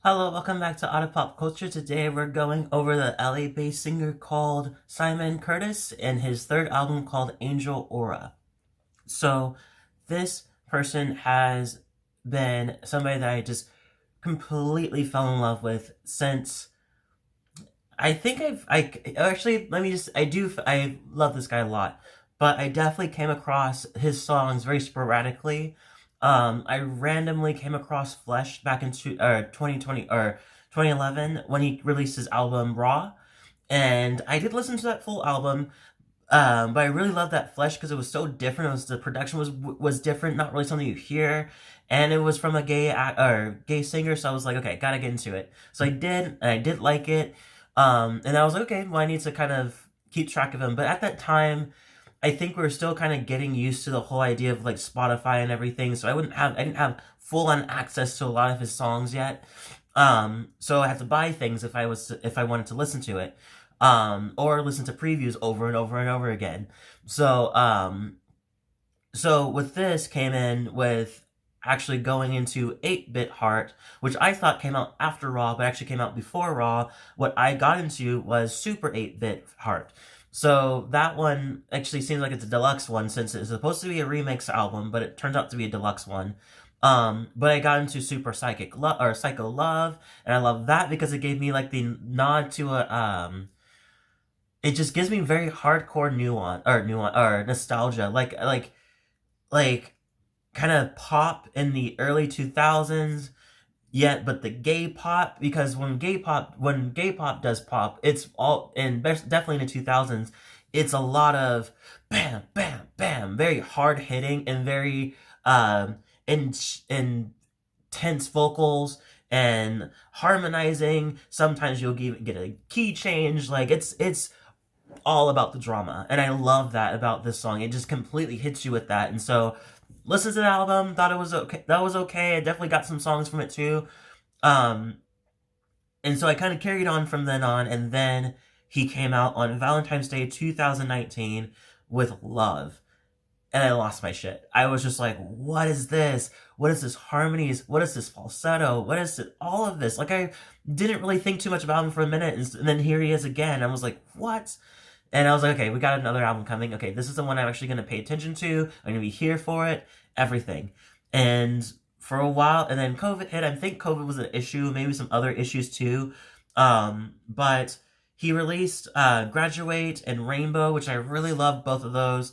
Hello, welcome back to Auto Pop Culture. Today we're going over the LA-based singer called Simon Curtis and his third album called Angel Aura. So this person has been somebody that I just completely fell in love with since I think I actually let me just I love this guy a lot, but I definitely came across his songs very sporadically. I randomly came across Flesh back in 2020 or 2011 when he released his album Raw, and I did listen to that full album. But I really loved that Flesh because it was so different. It was the production was different, not really something you hear, and it was from a gay singer. So I was like, okay, gotta get into it. So I did, and I did like it. And I was like, okay, well, I need to kind of keep track of him. But at that time, I think we were still kind of getting used to the whole idea of like Spotify and everything. So I didn't have full on access to a lot of his songs yet. So I had to buy things if I wanted to listen to it, or listen to previews over and over and over again. So, so with this came in with actually going into 8-Bit Heart, which I thought came out after Raw, but actually came out before Raw. What I got into was Super 8-Bit Heart. So that one actually seems like it's a deluxe one since it's supposed to be a remix album, but it turns out to be a deluxe one. But I got into Super Psychic Love or Psycho Love, and I love that because it gave me like the nod to a it just gives me very hardcore nuance or nostalgia, like kind of pop in the early 2000s, yet but the gay pop, because when gay pop does pop, it's all, and definitely in the 2000s, it's a lot of bam bam bam, very hard hitting and very in intense vocals and harmonizing. Sometimes you'll get a key change. Like it's all about the drama, and I love that about this song. It just completely hits you with that. And so listened to the album, thought it was okay. That was okay. I definitely got some songs from it too. Um, and so I kind of carried on from then on, and then he came out on Valentine's Day 2019 with Love. And I lost my shit. I was just like, what is this? What is this harmonies? What is this falsetto? What is it? All of this? Like, I didn't really think too much about him for a minute, and then here he is again. I was like, what? And I was like, okay, we got another album coming. Okay, this is the one I'm actually going to pay attention to. I'm going to be here for it. Everything. And for a while, and then COVID hit. I think COVID was an issue, maybe some other issues too. But he released Graduate and Rainbow, which I really love both of those.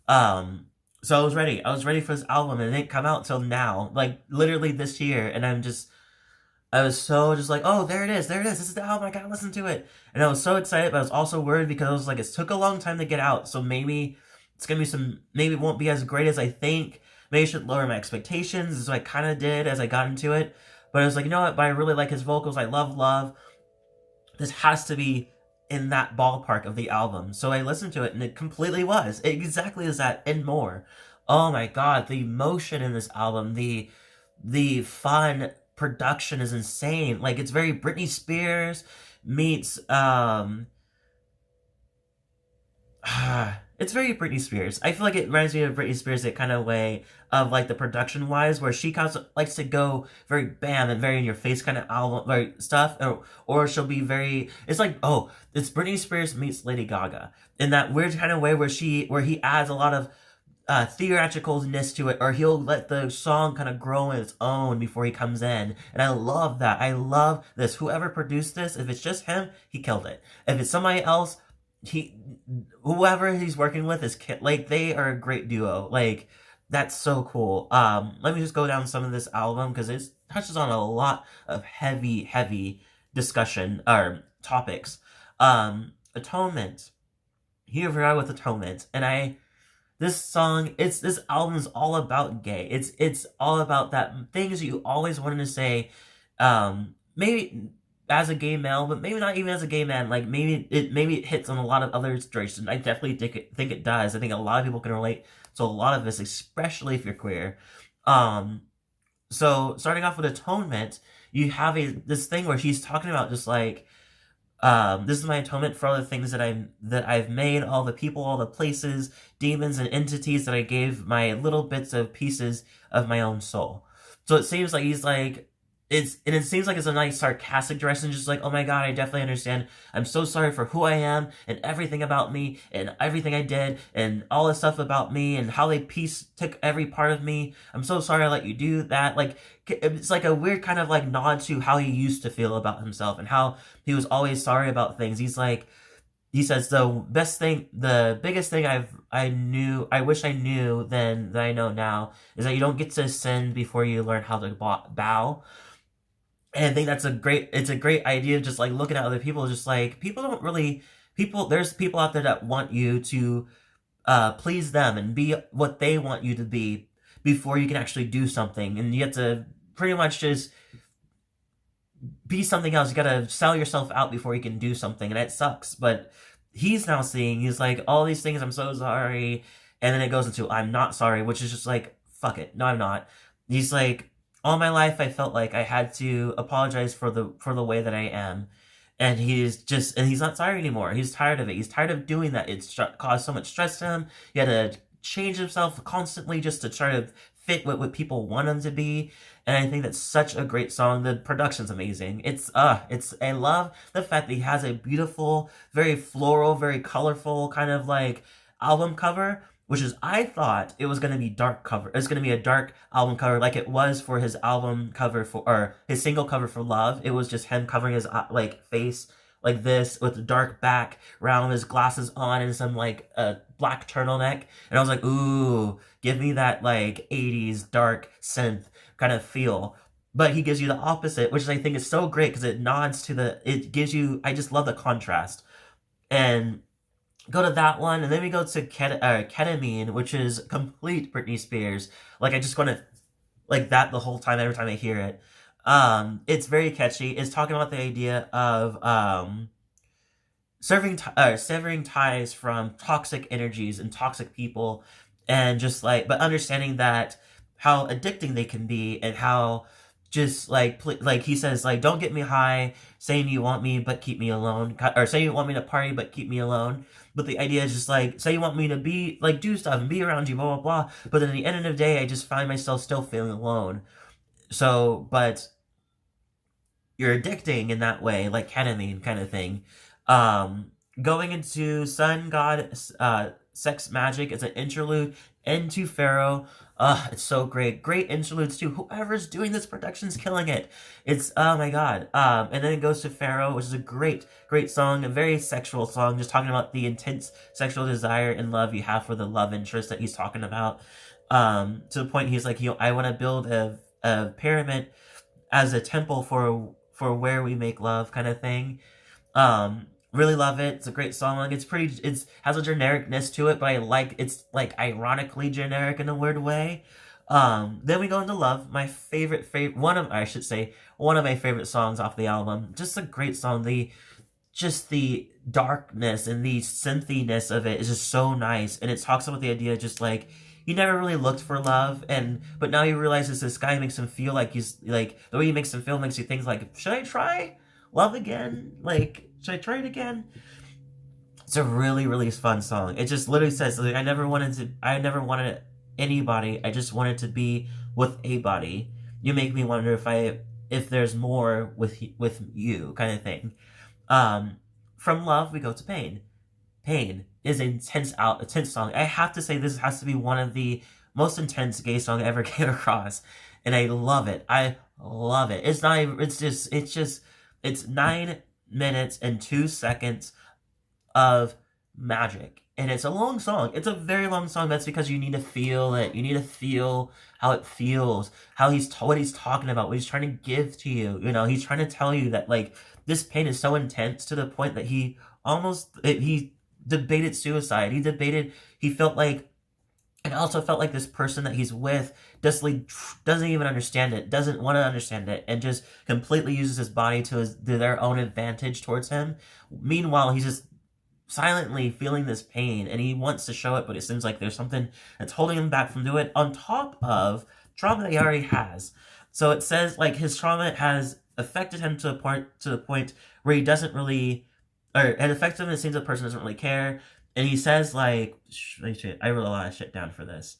So I was ready. I was ready for this album, and it didn't come out till now, like literally this year. And I was so just like, oh, there it is, there it is. This is the album. I gotta listen to it. And I was so excited, but I was also worried because I was like, it took a long time to get out, so maybe it's gonna be maybe it won't be as great as I think. Maybe I should lower my expectations. So I kind of did as I got into it. But I was like, you know what? But I really like his vocals. I love Love. This has to be in that ballpark of the album. So I listened to it, and it completely was. It exactly is that and more. Oh my god, the emotion in this album, the fun production is insane. Like, it's very Britney Spears meets it's very Britney Spears. I feel like it reminds me of Britney Spears that kind of way of like the production wise, where she kind of likes to go very bam and very in your face kind of album like stuff, or she'll be very. It's like, oh, it's Britney Spears meets Lady Gaga in that weird kind of way where he adds a lot of theatricalness to it, or he'll let the song kind of grow on its own before he comes in. And I love that. I love this. Whoever produced this, if it's just him, he killed it. If it's somebody else, he whoever he's working with is like, they are a great duo. Like, that's so cool. Let me just go down some of this album because it touches on a lot of heavy discussion or topics. Atonement. Here we are with Atonement, and this album is all about gay. It's all about that things you always wanted to say. Maybe as a gay male, but maybe not even as a gay man. Like, maybe it hits on a lot of other situations. I definitely think it does. I think a lot of people can relate to a lot of this, especially if you're queer. So starting off with Atonement, you have this thing where he's talking about just like, this is my atonement for all the things that I've made, all the people, all the places, demons, and entities that I gave my little bits of pieces of my own soul. So it seems like he's like, it seems like it's a nice sarcastic direction, just like, oh my god, I definitely understand. I'm so sorry for who I am and everything about me and everything I did and all this stuff about me and how they piece took every part of me. I'm so sorry I let you do that. Like, it's like a weird kind of like nod to how he used to feel about himself and how he was always sorry about things. He says the biggest thing I wish I knew then that I know now is that you don't get to sin before you learn how to bow. And I think it's a great idea, just like looking at other people, just like there's people out there that want you to please them and be what they want you to be before you can actually do something. And you have to pretty much just be something else. You gotta sell yourself out before you can do something, and it sucks. But he's like, all these things, I'm so sorry. And then it goes into, I'm not sorry, which is just like, fuck it. No, I'm not. He's like, all my life I felt like I had to apologize for the way that I am. And he's not sorry anymore. He's tired of it. He's tired of doing that. It's caused so much stress to him. He had to change himself constantly just to try to fit what people want him to be. And I think that's such a great song. The production's amazing. I love the fact that he has a beautiful, very floral, very colorful kind of like album cover, which is, I thought it was going to be dark cover. It's going to be a dark album cover like it was for his album cover or his single cover for Love. It was just him covering his like face like this with a dark background, his glasses on, and some like black turtleneck. And I was like, ooh, give me that like 80s dark synth kind of feel. But he gives you the opposite, which I think is so great because it gives you, I just love the contrast. And go to that one, and then we go to Ketamine, which is complete Britney Spears. Like, I just want to, like that the whole time, every time I hear it. It's very catchy. It's talking about the idea of severing ties from toxic energies and toxic people, and just like, but understanding that how addicting they can be, and how just like he says, like, don't get me high saying you want me but keep me alone, or say you want me to party but keep me alone. But the idea is just like, say you want me to be like, do stuff and be around you, blah blah blah, but then at the end of the day I just find myself still feeling alone. So, but you're addicting in that way, like ketamine kind of thing. Going into Sun God, Sex Magic is an interlude into Pharaoh. It's so great. Great interludes too. Whoever's doing this production's killing it. It's, oh my god. And then it goes to Pharaoh, which is a great, great song, a very sexual song, just talking about the intense sexual desire and love you have for the love interest that he's talking about. To the point he's like, I want to build a pyramid as a temple for where we make love, kind of thing. Really love it. It's a great song. It's has a genericness to it, but it's like ironically generic in a weird way. Then we go into Love, my favorite one of my favorite songs off the album. Just a great song. The darkness and the synthiness of it is just so nice, and it talks about the idea just like, he never really looked for love, but now he realizes this guy makes him feel like he's like, the way he makes him feel makes you think like, should I try love again? Like, should I try it again? It's a really, really fun song. It just literally says, like, I never wanted anybody. I just wanted to be with a body. You make me wonder if there's more with you, kind of thing. From Love we go to Pain. Pain is an intense song. I have to say, this has to be one of the most intense gay songs I ever came across, and I love it. I love it. It's 9 minutes and 2 seconds of magic, and it's a long song. It's a very long song. That's because you need to feel it. You need to feel how it feels, what he's talking about, what he's trying to give to you. You know, he's trying to tell you that like, this pain is so intense to the point that he debated suicide. He felt like, and also felt like this person that he's with doesn't even understand it, doesn't want to understand it, and just completely uses his body to their own advantage towards him. Meanwhile, he's just silently feeling this pain, and he wants to show it, but it seems like there's something that's holding him back from doing it, on top of trauma that he already has. So it says like, his trauma has affected him to the point where he doesn't really, or it affects him, and it seems the person doesn't really care. And he says like, I wrote a lot of shit down for this.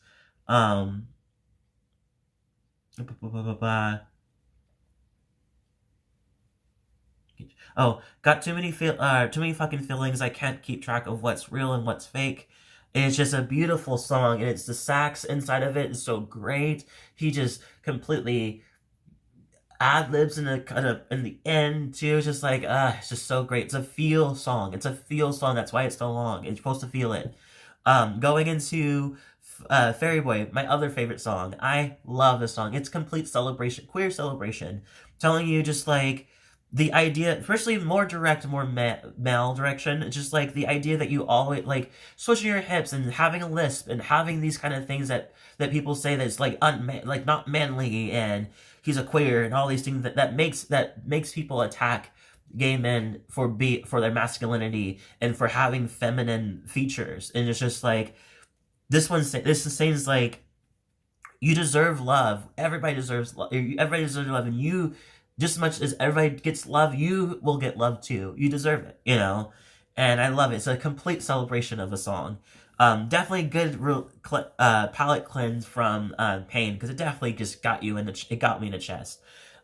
Oh, got too many fucking feelings. I can't keep track of what's real and what's fake. It's just a beautiful song, and it's the sax inside of it is so great. He just completely ad libs in the kind of in the end too. It's just like it's just so great. It's a feel song. It's a feel song. That's why it's so long. You're supposed to feel it. Going into Fairy Boy, my other favorite song. I love this song. It's complete celebration, queer celebration, telling you just like the idea, especially more direct, more male direction. Just like the idea that you always like switching your hips and having a lisp and having these kind of things that people say that's like like not manly and he's a queer and all these things that makes people attack gay men for their masculinity and for having feminine features. And it's just like this is saying like you deserve love. Everybody deserves love. Everybody deserves love, and you just as much as everybody gets love, you will get love too. You deserve it, you know. And I love it. It's a complete celebration of a song. Definitely good palate cleanse from pain because it definitely just got you in it got me in the chest.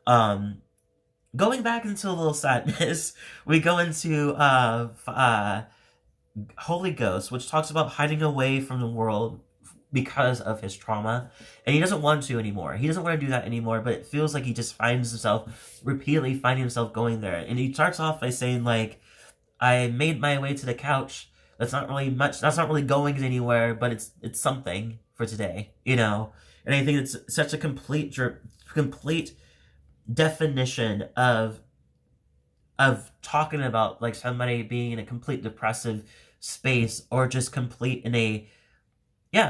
Going back into a little sadness, we go into Holy Ghost, which talks about hiding away from the world because of his trauma, and he doesn't want to anymore. He doesn't want to do that anymore, but it feels like he just finds himself repeatedly finding himself going there. And he starts off by saying like, I made my way to the couch. That's not really much. That's not really going anywhere, but it's something for today, you know. And I think it's such a complete definition of talking about like somebody being in a complete depressive space or just complete in a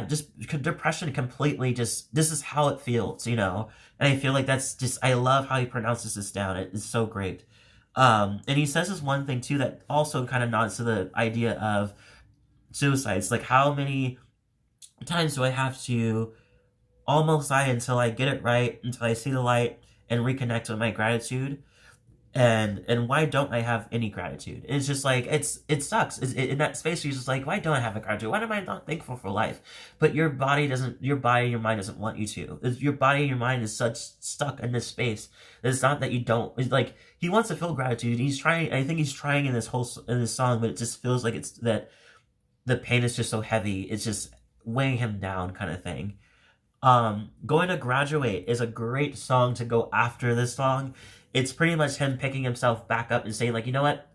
just depression completely. Just this is how it feels, you know. And I feel like that's just I love how he pronounces this down. It's so great. And he says this one thing too that also kind of nods to the idea of suicides. Like, how many times do I have to almost die until I get it right, until I see the light and reconnect with my gratitude? And why don't I have any gratitude? It's just like it sucks. In that space, you're just like, why don't I have a gratitude? Why am I not thankful for life? But your body and your mind doesn't want you to. Your body and your mind is such stuck in this space. It's not that you don't. It's like he wants to feel gratitude. He's trying. I think he's trying in this song, but it just feels like it's that the pain is just so heavy. It's just weighing him down, kind of thing. Going to Graduate is a great song to go after this song. It's pretty much him picking himself back up and saying like, you know what?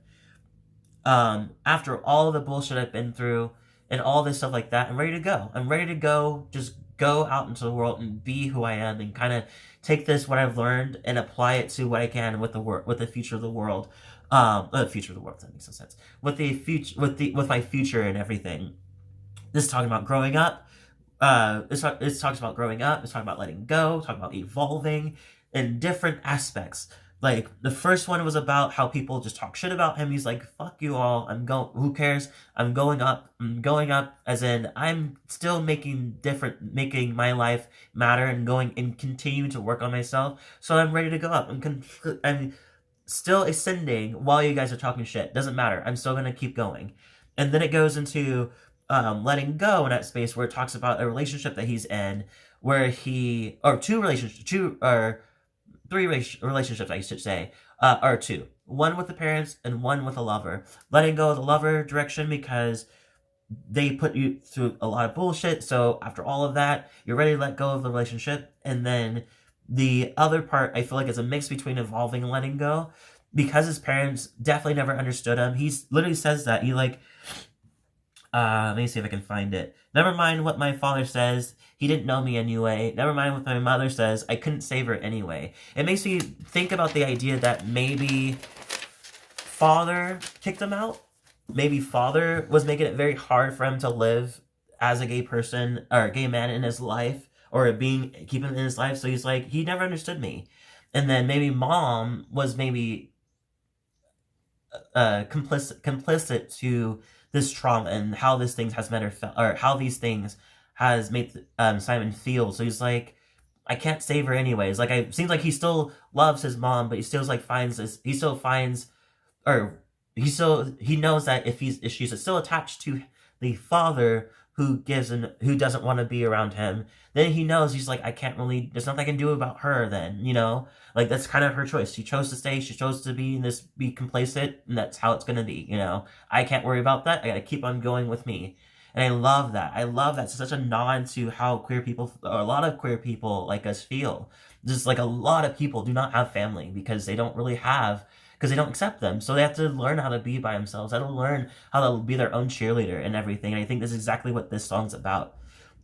After all the bullshit I've been through and all this stuff like that, I'm ready to go. I'm ready to go. Just go out into the world and be who I am and kind of take this, what I've learned, and apply it to what I can with the future of the world. The future of the world, if that makes no sense. With my future and everything. This is talking about growing up. It talks about growing up. It's talking about letting go. Talking about evolving in different aspects. Like the first one was about how people just talk shit about him. He's like, "Fuck you all. I'm going. Who cares? I'm going up. I'm going up. As in, I'm still making my life matter and going and continuing to work on myself. So I'm ready to go up. I'm still ascending while you guys are talking shit. Doesn't matter. I'm still gonna keep going." And then it goes into letting go in that space where it talks about a relationship that he's in, where three relationships, I should say, or two. One with the parents and one with a lover. Letting go of the lover direction because they put you through a lot of bullshit. So after all of that, you're ready to let go of the relationship. And then the other part, I feel like, is a mix between evolving and letting go. Because his parents definitely never understood him. He literally says that. He like... let me see if I can find it. Never mind what my father says. He didn't know me anyway. Never mind what my mother says. I couldn't save her anyway. It makes me think about the idea that maybe father kicked him out. Maybe father was making it very hard for him to live as a gay person or a gay man in his life or keeping him in his life. So he's like, he never understood me. And then maybe mom was maybe complicit to this trauma and how this thing has made her feel, or how these things has made Simon feel. So he's like, I can't save her anyways. Like, it seems like he still loves his mom, but he still like he knows that if she's still attached to the father, who doesn't want to be around him, then he knows, he's like, I can't really, there's nothing I can do about her then, you know? Like, that's kind of her choice. She chose to stay, she chose to be complacent, and that's how it's gonna be, you know? I can't worry about that, I gotta keep on going with me. And I love that. I love that. It's such a nod to how queer people, or a lot of queer people like us feel. Just like a lot of people do not have family because they don't really have, because they don't accept them. So they have to learn how to be by themselves, how to learn how to be their own cheerleader and everything. And I think this is exactly what this song's about.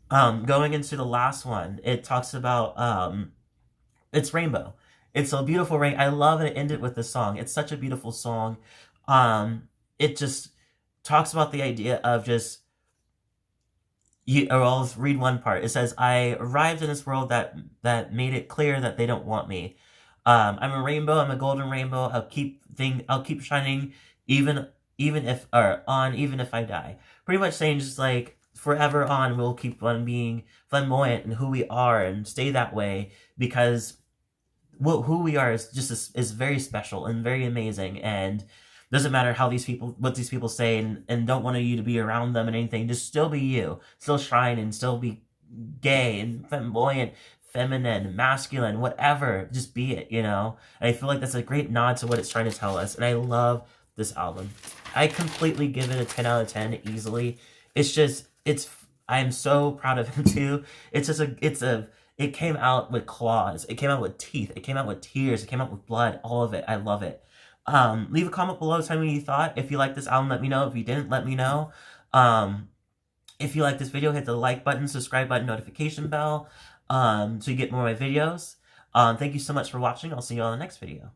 Going into the last one, it talks about it's rainbow. It's a beautiful rain. I love it. It ended with this song. It's such a beautiful song. It just talks about the idea of just or I'll read one part. It says, "I arrived in this world that made it clear that they don't want me. I'm a rainbow. I'm a golden rainbow. I'll keep shining, even if or on even if I die." Pretty much saying just like forever on, we'll keep on being flamboyant and who we are and stay that way because who we are is very special and very amazing, and doesn't matter what these people say, and don't want you to be around them and anything. Just still be you, still shine, and still be gay and flamboyant, feminine, masculine, whatever. Just be it, you know. And I feel like that's a great nod to what it's trying to tell us. And I love this album. I completely give it a 10 out of 10 easily. I'm so proud of him too. It came out with claws. It came out with teeth. It came out with tears. It came out with blood. All of it. I love it. Leave a comment below, tell me what you thought. If you like this album, let me know. If you didn't, let me know. If you like this video, hit the like button, subscribe button, notification bell, so you get more of my videos. Thank you so much for watching. I'll see you on the next video.